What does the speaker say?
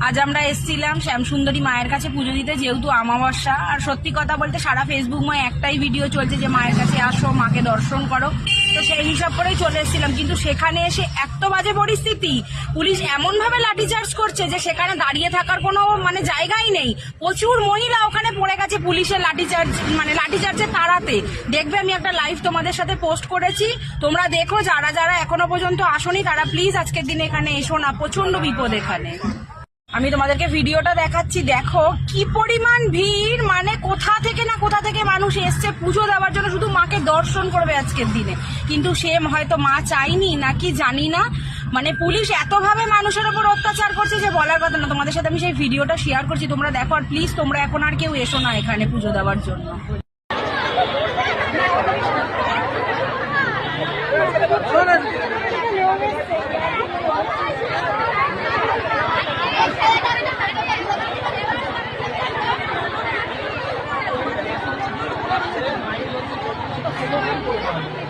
আজ আমরা এসেছিলাম শ্যামসুন্দরী মায়ের কাছে পুজো দিতে, যেহেতু অমাবস্যা। আর সত্যি কথা বলতে সারা ফেসবুকময় একটাই ভিডিও চলছে যে মায়ের কাছে আসো, মাকে দর্শন করো। তো সেই হিসাব করেই চলে এসেছিলাম, কিন্তু সেখানে এসে এত বাজে পরিস্থিতি, পুলিশ এমনভাবে লাঠিচার্জ করছে যে সেখানে দাঁড়িয়ে থাকার কোনো জায়গাই নেই। প্রচুর মহিলা ওখানে পড়ে গেছে পুলিশের লাঠিচার্জে তাড়াতে। দেখবে আমি একটা লাইভ তোমাদের সাথে পোস্ট করেছি, তোমরা দেখো। যারা যারা এখনো পর্যন্ত আসোনি তারা প্লিজ আজকের দিনে এখানে এসো না, প্রচন্ড বিপদ এখানে। আমি তোমাদেরকে ভিডিওটা দেখাচ্ছি, দেখো কি পরিমাণ ভিড়। কোথা থেকে না কোথা থেকে মানুষ এসছে পুজো দেওয়ার জন্য, শুধু মাকে দর্শন করবে আজকের দিনে। কিন্তু সে হয়তো মা চাইনি নাকি জানি না, পুলিশ এতভাবে মানুষের উপর অত্যাচার করছে যে বলার কথা না। তোমাদের সাথে আমি সেই ভিডিওটা শেয়ার করছি, তোমরা দেখো। আর প্লিজ তোমরা এখন আর কেউ এসো না এখানে পুজো দেওয়ার জন্য। Thank you.